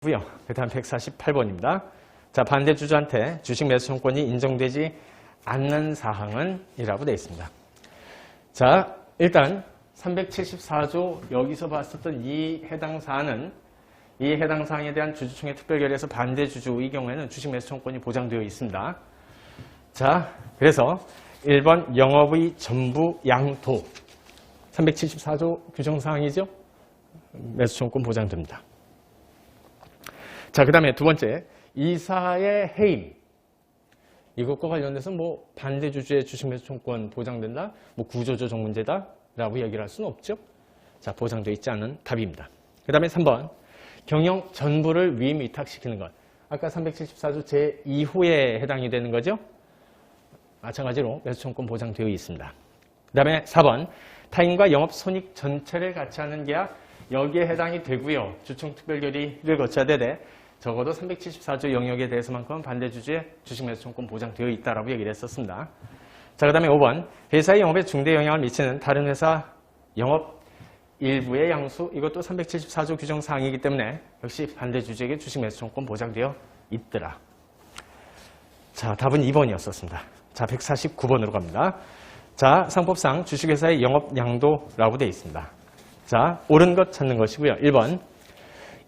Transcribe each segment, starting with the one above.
고요. 그 다음 148번입니다. 자, 반대주주한테 주식 매수 청구권이 인정되지 않는 사항은 이라고 되어 있습니다. 자, 일단 374조 여기서 봤었던 이 해당 사항은 이 해당 사항에 대한 주주총회 특별결의에서 반대주주의 경우에는 주식 매수 청구권이 보장되어 있습니다. 자, 그래서 1번 영업의 전부 양도 374조 규정사항이죠. 매수 청구권 보장됩니다. 자, 그 다음에 두 번째, 이사의 해임. 이것과 관련해서 뭐 반대주주의 주식 매수 청구권 보장된다, 뭐 구조조정 문제다 라고 얘기를 할 수는 없죠. 자, 보장되어 있지 않은 답입니다. 그 다음에 3번, 경영 전부를 위임 위탁시키는 것. 아까 374조 제2호에 해당이 되는 거죠. 마찬가지로 매수 청구권 보장되어 있습니다. 그 다음에 4번, 타인과 영업 손익 전체를 같이 하는 계약. 여기에 해당이 되고요. 주총 특별결의를 거쳐야 되되 적어도 374조 영역에 대해서만큼은 반대주주의 주식 매수 청구권 보장되어 있다라고 얘기를 했었습니다. 자, 그 다음에 5번, 회사의 영업에 중대 영향을 미치는 다른 회사 영업 일부의 양수. 이것도 374조 규정 사항이기 때문에 역시 반대주주에게 주식 매수 청구권 보장되어 있더라. 자, 답은 2번이었었습니다. 자, 149번으로 갑니다. 자, 상법상 주식회사의 영업 양도라고 되어 있습니다. 자, 옳은 것 찾는 것이고요. 1번,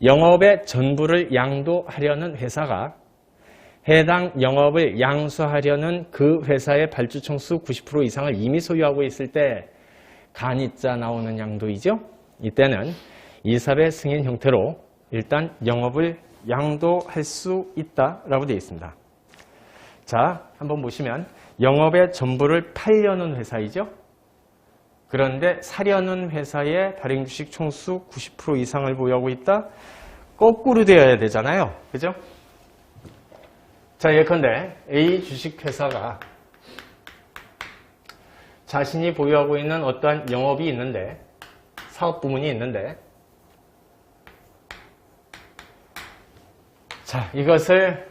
영업의 전부를 양도하려는 회사가 해당 영업을 양수하려는 그 회사의 발주총수 90% 이상을 이미 소유하고 있을 때 간이자 나오는 양도이죠. 이때는 이사배 승인 형태로 일단 영업을 양도할 수 있다라고 되어 있습니다. 자, 한번 보시면 영업의 전부를 팔려는 회사이죠. 그런데 사려는 회사의 발행주식 총수 90% 이상을 보유하고 있다? 거꾸로 되어야 되잖아요. 그죠? 자, 예컨대 A 주식회사가 자신이 보유하고 있는 어떠한 영업이 있는데, 사업 부문이 있는데, 자, 이것을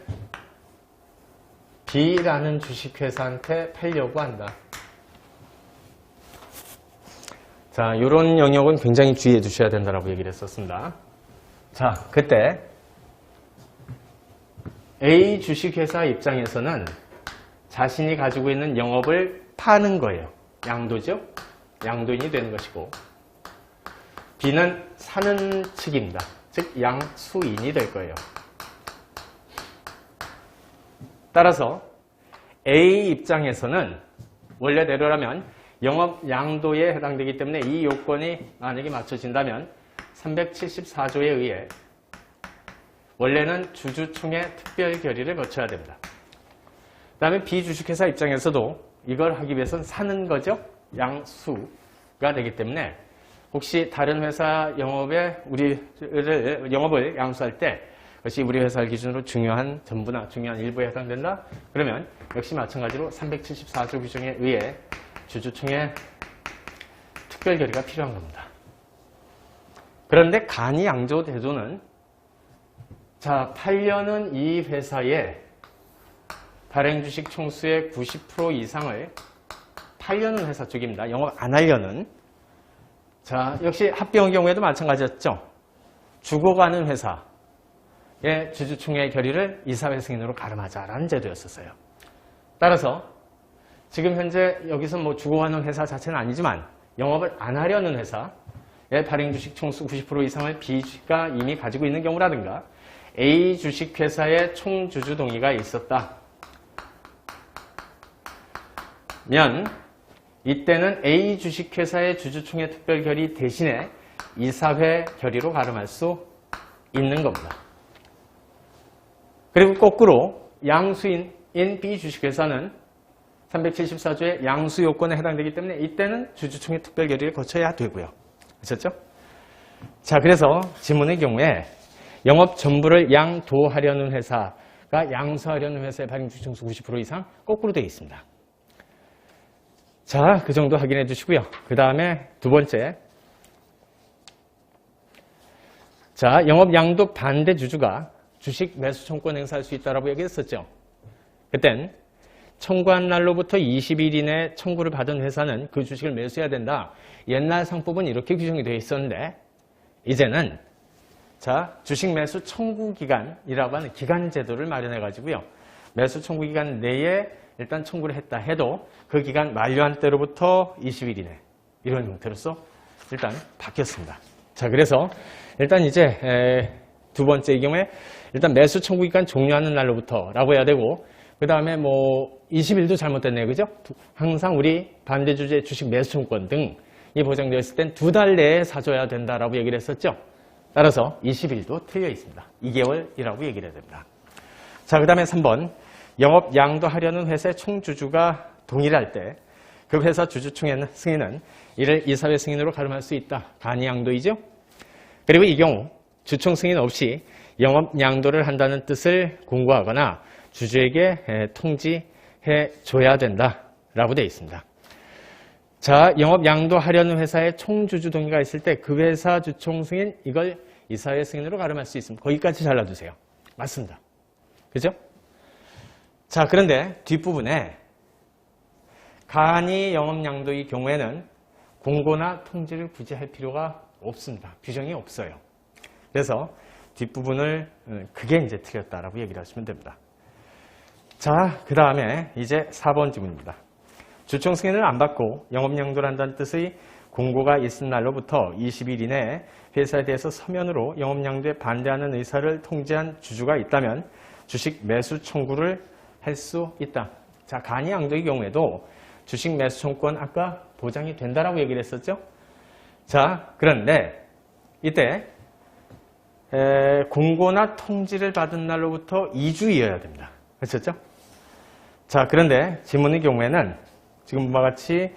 B라는 주식회사한테 팔려고 한다. 자, 이런 영역은 굉장히 주의해 주셔야 된다고 얘기를 했었습니다. 자, 그때 A 주식회사 입장에서는 자신이 가지고 있는 영업을 파는 거예요. 양도죠? 양도인이 되는 것이고, B는 사는 측입니다. 즉 양수인이 될 거예요. 따라서 A 입장에서는 원래대로라면 영업 양도에 해당되기 때문에 이 요건이 만약에 맞춰진다면 374조에 의해 원래는 주주총회 특별결의를 거쳐야 됩니다. 그 다음에 B 주식회사 입장에서도 이걸 하기 위해서는 사는 거죠. 양수가 되기 때문에 혹시 다른 회사 영업을 양수할 때 그것이 우리 회사를 기준으로 중요한 전부나 중요한 일부에 해당된다? 그러면 역시 마찬가지로 374조 규정에 의해 주주총회 특별결의가 필요한 겁니다. 그런데 간이 양조 대조는 자, 팔려는 이 회사의 발행주식 총수의 90% 이상을 팔려는 회사 쪽입니다. 영업 안 하려는. 자, 역시 합병의 경우에도 마찬가지였죠. 주고 가는 회사의 주주총회 결의를 이사회 승인으로 가름하자라는 제도였었어요. 따라서 지금 현재 여기서 뭐 주고 가는 회사 자체는 아니지만 영업을 안 하려는 회사의 발행주식 총수 90% 이상을 B가 이미 가지고 있는 경우라든가 A 주식회사의 총주주 동의가 있었다. 면 이때는 A 주식회사의 주주총회 특별결의 대신에 이사회 결의로 가름할 수 있는 겁니다. 그리고 거꾸로 양수인 B 주식회사는 374조의 양수 요건에 해당되기 때문에 이때는 주주총회 특별결의를 거쳐야 되고요. 아셨죠? 자, 그래서 지문의 경우에 영업 전부를 양도하려는 회사가 양수하려는 회사의 발행주식 총수 90% 이상 거꾸로 되어 있습니다. 자, 그 정도 확인해 주시고요. 그 다음에 두 번째. 자, 영업 양도 반대 주주가 주식 매수 청구권 행사할 수 있다라고 얘기했었죠. 그땐 청구한 날로부터 20일 이내 청구를 받은 회사는 그 주식을 매수해야 된다. 옛날 상법은 이렇게 규정이 되어 있었는데 이제는 자, 주식 매수 청구 기간이라고 하는 기간 제도를 마련해 가지고요. 매수 청구 기간 내에 일단 청구를 했다 해도 그 기간 만료한 때로부터 20일 이내 이런 형태로서 일단 바뀌었습니다. 자, 그래서 일단 이제 두 번째 경우에 일단 매수 청구 기간 종료하는 날로부터라고 해야 되고 그 다음에 뭐 20일도 잘못됐네요. 그죠? 항상 우리 반대 주제 주식 매수 청구권 등이 보장되어 있을 땐 2달 내에 사줘야 된다라고 얘기를 했었죠. 따라서 20일도 틀려 있습니다. 2개월이라고 얘기를 해야 됩니다. 자, 그 다음에 3번. 영업 양도하려는 회사의 총주주가 동일할 때 그 회사 주주 승인은 이를 이사회 승인으로 가름할 수 있다. 간이 양도이죠. 그리고 이 경우 주총 승인 없이 영업 양도를 한다는 뜻을 공고하거나 주주에게 통지해 줘야 된다라고 되어 있습니다. 자, 영업 양도하려는 회사의 총주주 동의가 있을 때 그 회사 주총 승인 이걸 이사회 승인으로 가름할 수 있습니다. 거기까지 잘라주세요. 맞습니다. 그죠? 자, 그런데 뒷부분에 간이 영업 양도의 경우에는 공고나 통지를 굳이 할 필요가 없습니다. 규정이 없어요. 그래서 뒷부분을 그게 이제 틀렸다라고 얘기를 하시면 됩니다. 자, 그 다음에 이제 4번 지문입니다. 주총 승인을 안 받고 영업 양도를 한다는 뜻의 공고가 있은 날로부터 20일 이내에 회사에 대해서 서면으로 영업 양도에 반대하는 의사를 통지한 주주가 있다면 주식 매수 청구를 할 수 있다. 자, 간이 양도의 경우에도 주식 매수 청구권 아까 보장이 된다라고 얘기를 했었죠. 자, 그런데 이때 공고나 통지를 받은 날로부터 2주이어야 됩니다. 그렇죠? 자, 그런데 지문의 경우에는 지금 바와 같이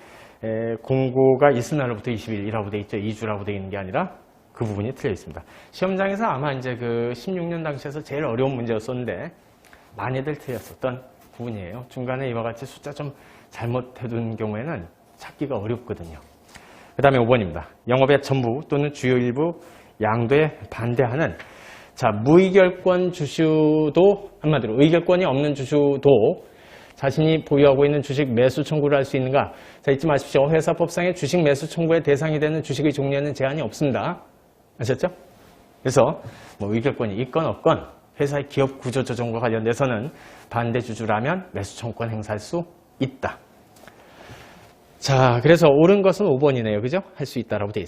공고가 있은 날로부터 20일이라고 되어 있죠. 2주라고 되어 있는 게 아니라 그 부분이 틀려 있습니다. 시험장에서 아마 이제 그 16년 당시에서 제일 어려운 문제였었는데 많이들 틀렸었던 부분이에요. 중간에 이와 같이 숫자 좀 잘못해둔 경우에는 찾기가 어렵거든요. 그 다음에 5번입니다. 영업의 전부 또는 주요 일부 양도에 반대하는 자, 무의결권 주주도 한마디로 의결권이 없는 주주도 자신이 보유하고 있는 주식 매수 청구를 할 수 있는가? 자, 잊지 마십시오. 회사법상의 주식 매수 청구의 대상이 되는 주식의 종류에는 제한이 없습니다. 아셨죠? 그래서 뭐 의결권이 있건 없건 회사의 기업 구조 조정과 관련돼서는 반대 주주라면 매수 청구권 행사할 수 있다. 자, 그래서 옳은 것은 5번이네요. 그죠? 할 수 있다라고 되어 있습니다.